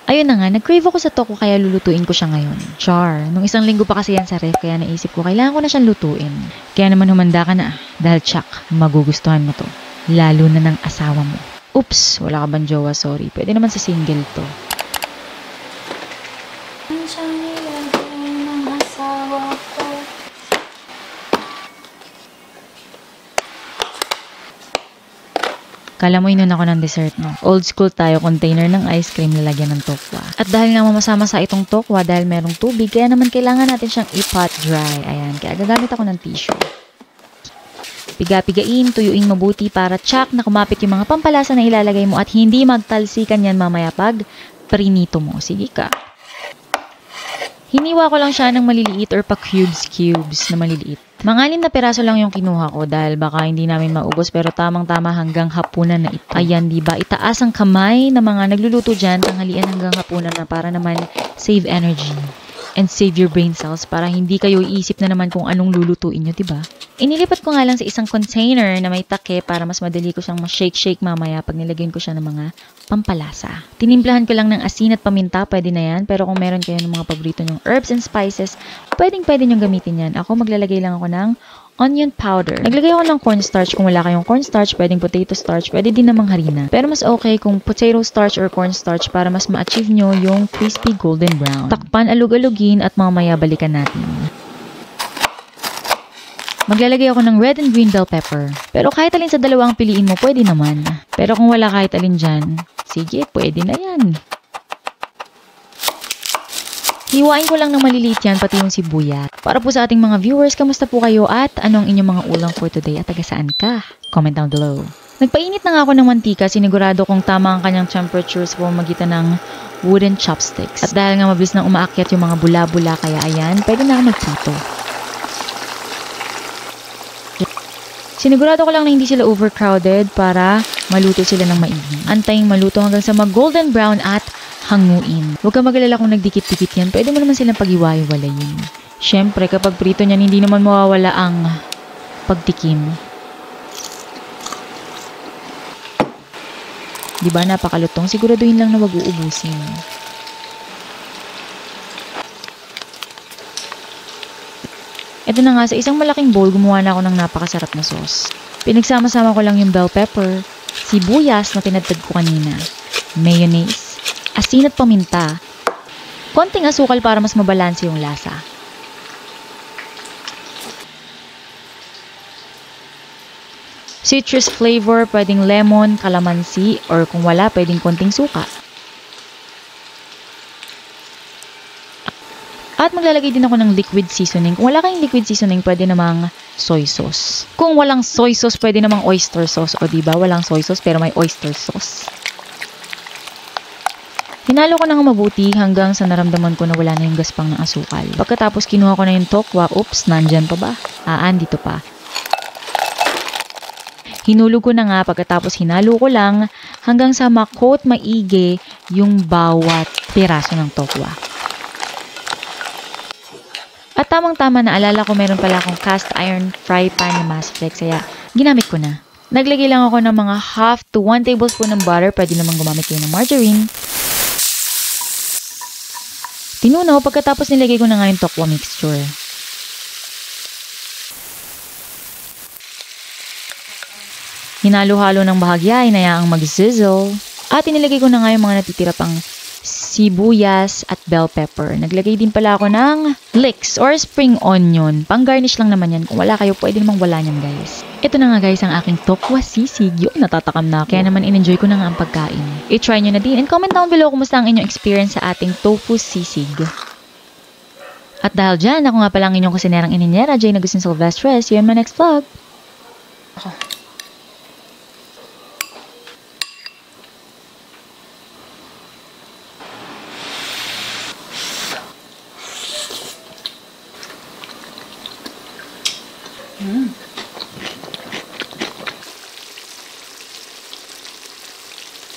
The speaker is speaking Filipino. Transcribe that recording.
Ayun na nga, nag-crave ako sa toko kaya lulutuin ko siya ngayon. Char, nung isang linggo pa kasi yan sa ref kaya naisip ko kailangan ko na siyang lutuin. Kaya naman humanda ka na dahil tsak, magugustuhan mo to. Lalo na ng asawa mo. Oops, wala ka bang jowa? Sorry. Pwede naman sa single to. Kala mo inon ako ng dessert, no? Old school tayo, container ng ice cream lalagyan ng tokwa. At dahil nga mamasama sa itong tokwa dahil merong tubig, kaya naman kailangan natin siyang i-pot dry. Ayan, kaya gagamit ako ng tissue. Piga-pigain, tuyuing mabuti para tsak na kumapit yung mga pampalasa na ilalagay mo at hindi magtalsikan yan mamaya pag prinito mo. Sige ka. Hiniwa ko lang siya ng maliliit or pa cubes na maliliit. Mga 6 na piraso lang yung kinuha ko dahil baka hindi namin maubos pero tamang-tama hanggang hapunan na ito. Ayan, diba? Itaas ang kamay ng mga nagluluto dyan, tanghalian hanggang hapunan na para naman save energy and save your brain cells para hindi kayo iisip na naman kung anong lulutuin nyo, diba? Inilipat ko nga lang sa isang container na may take para mas madali ko siyang ma-shake-shake mamaya pag nilagyan ko siya ng mga pampalasa. Tinimplahan ko lang ng asin at paminta, pwede na yan. Pero kung meron kayo ng mga paborito nyong herbs and spices, pwede nyong gamitin yan. Ako maglalagay lang ako ng onion powder. Naglagay ako ng cornstarch. Kung wala kayong cornstarch, pwedeng potato starch, pwede din namang harina. Pero mas okay kung potato starch or cornstarch para mas ma-achieve nyo yung crispy golden brown. Takpan, alug-alugin at mamaya balikan natin. Maglalagay ako ng red and green bell pepper. Pero kahit alin sa dalawang piliin mo, pwede naman. Pero kung wala kahit alin dyan, sige, pwede na yan. Hiwain ko lang ng maliliit yan, pati yung sibuyas. Para po sa ating mga viewers, kamusta po kayo at anong inyong mga ulam for today at taga saan ka? Comment down below. Nagpainit na nga ako ng mantika, sinigurado kong tama ang kanyang temperature sa pamamagitan ng wooden chopsticks. At dahil nga mabilis nang umaakyat yung mga bula-bula, kaya ayan, pwede na ako magprito. Sinigurado ko lang na hindi sila overcrowded para maluto sila ng maigi. Antayin maluto hanggang sa mag-golden brown at hanguin. Huwag kang mag-alala kung nagdikit-dikit yan. Pwede mo naman silang pag-iwalay-walayin. Siyempre, kapag prito niyan, hindi naman mawawala ang pagtikim. Diba, napakalutong? Siguraduhin lang na wag uubusin. Ito na nga, sa isang malaking bowl, gumawa na ako ng napakasarap na sauce. Pinagsama-sama ko lang yung bell pepper, sibuyas na tinadtad ko kanina, mayonnaise, asin at paminta, konting asukal para mas mabalanse yung lasa. Citrus flavor, pwedeng lemon, calamansi, or kung wala, pwedeng konting suka. At maglalagay din ako ng liquid seasoning. Kung wala kayong liquid seasoning, pwede namang soy sauce. Kung walang soy sauce, pwede namang oyster sauce. O diba, walang soy sauce pero may oyster sauce. Hinalo ko na nga mabuti hanggang sa naramdaman ko na wala na yung gaspang ng asukal. Pagkatapos kinuha ko na yung tokwa, oops, nandyan pa ba? Dito pa. Hinulog ko na nga pagkatapos hinalo ko lang hanggang sa makot maigi yung bawat piraso ng tokwa. At tamang-tama na alala ko meron pala akong cast iron fry pan na Massflex kaya ginamit ko na. Naglagay lang ako ng mga half to 1 tablespoon ng butter, pwede namang gumamit kayo ng margarine. Tinunaw pagkatapos nilagay ko na nga yung tokwa mixture. Hinalo-halo ng bahagya, inayaang mag-sizzle. At inilagay ko na nga yung mga natitira pang sibuyas at bell pepper. Naglagay din pala ako ng leeks or spring onion. Pang-garnish lang naman yan. Kung wala kayo, pwede namang wala niyan, guys. Ito na nga, guys, ang aking tokwa sisig. Yun, natatakam na ako. Kaya naman, in-enjoy ko na nga ang pagkain. I-try nyo na din. And comment down below kumusta ang inyong experience sa ating tofu sisig. At dahil dyan, ako nga pala ang inyong kusinerang ininyera, Jane Agustin Silvestre. See you in my next vlog.